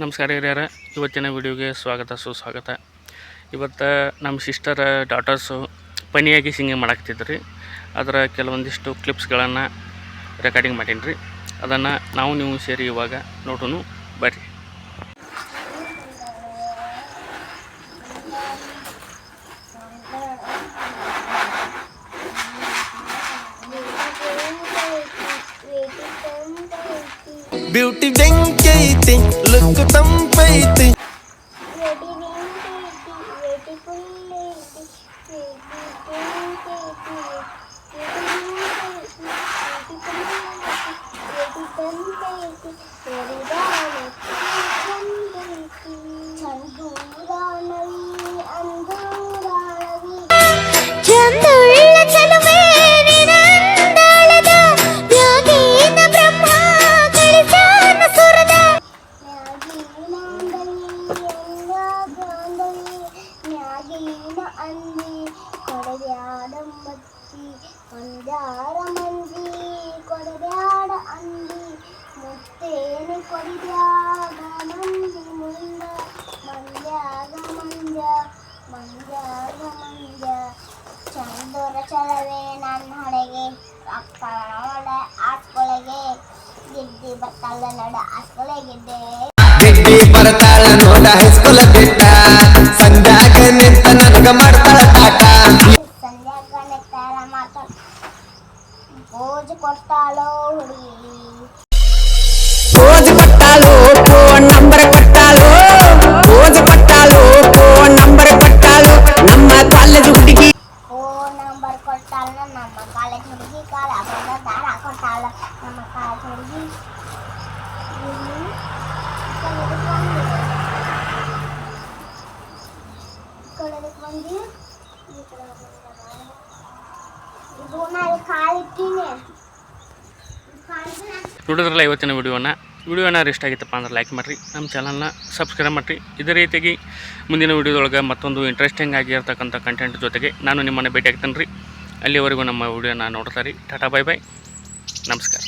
ನಮಸ್ಕಾರ ಹಿರಿಯರ, ಇವತ್ತಿನ ವಿಡಿಯೋಗೆ ಸ್ವಾಗತ ಸುಸ್ವಾಗತ. ಇವತ್ತು ನಮ್ಮ ಸಿಸ್ಟರ್ ಡಾಟರ್ಸು ಪನಿಯಾಗಿ ಸಿಂಗಿಂಗ್ ಮಾಡಾಕ್ತಿದ್ರಿ. ಅದರ ಕೆಲವೊಂದಿಷ್ಟು ಕ್ಲಿಪ್ಸ್ಗಳನ್ನು ರೆಕಾರ್ಡಿಂಗ್ ಮಾಡೀನಿ ರೀ. ಅದನ್ನು ನಾವು ನೀವು ಸೇರಿ ಇವಾಗ ನೋಡೋಣ ಬರ್ರಿ. Beauty ಬೆಂಕೈತಿ, look ತಂಪೈತಿ. ಮಂಜಾರ ಮಂಜಿ ಕೊಡಬ್ಯಾಡ ಅಂದಿ ಮುತ್ತೇನೆ ಕೊಡಿದ್ಯಾಗ ಮಂಜಿ ಮುಂದ ಮಂಜಾಗ ಮಂಜ ಮಂಜಾಗ ಮಂಜ ಚಂದೂರ ಚಲವೇ ನನ್ನ ಹಣೆಗೆ ಅಕ್ಕಳ ಆಸ್ಕೊಳಗೆ ಗಿಡ್ಡಿ ಬರ್ತಾಳ ನಡ ಆಸ್ಕೊಳೆ ಗಿಡ್ಡೆ ಗಿಡ್ಡಿ ಬರ್ತಾಳ ನೋಡ ಹೈಸ್ಕೂಲ ಬಿಟ್ಟ ಸಂಧ್ಯಾಗ ನಿಂತ ನನಗ ಮಾಡ್ತಾಳ ಟಾಟ. ಸಂಧ್ಯಾಗ ನೆತ್ತಾರ ಮಾತಾಡ ಪೋಜ್ ಕೊಟ್ಟಾಳೋ ಹುಡುಗಿ, ಪೋಜ್ ಕೊಟ್ಟಾಳು, ಫೋನ್ ನಂಬರ್ ಕೊಟ್ಟಾಳು, ಪೋಜ್ ಕೊಟ್ಟಾಳು, ಫೋನ್ ನಂಬರ್ ಕೊಟ್ಟಾಳು. ನಮ್ಮ ಕಾಲೇಜ್ ಹುಡುಗಿ ಫೋನ್ ನಂಬರ್ ಕೊಟ್ಟಾಳ, ನಮ್ಮ ಕಾಲೇಜ್ ಹುಡುಗಿ ಕಾಲ ಬಂದ ದಾರ ಕೊಟ್ಟಾಳ, ನಮ್ಮ ಕಾಲೇಜ್ ಹುಡುಗಿ ಕಳೆದಕ್ಕೆ ಬಂದು ಇದು ನಾನು ಕಾಲಿಟ್ಟಿನಿ. ನೋಡಿದ್ರಲ್ಲ ಇವತ್ತಿನ ವಿಡಿಯೋನ ಇಷ್ಟ ಆಗಿತ್ತಪ್ಪ ಅಂದ್ರೆ ಲೈಕ್ ಮಾಡಿರಿ, ನಮ್ಮ ಚಾನಲ್ನ ಸಬ್ಸ್ಕ್ರೈಬ್ ಮಾಡಿರಿ. ಇದೇ ರೀತಿಯಾಗಿ ಮುಂದಿನ ವಿಡಿಯೋದೊಳಗೆ ಮತ್ತೊಂದು ಇಂಟ್ರೆಸ್ಟಿಂಗ್ ಆಗಿರ್ತಕ್ಕಂಥ ಕಂಟೆಂಟ್ ಜೊತೆಗೆ ನಾನು ನಿಮ್ಮನ್ನು ಭೇಟಿ ಆಗ್ತೇನೆ ರೀ. ಅಲ್ಲಿವರೆಗೂ ನಮ್ಮ ವಿಡಿಯೋನ ನೋಡ್ತಾ ರೀ. ಟಾಟಾ, ಬೈ ಬೈ, ನಮಸ್ಕಾರ.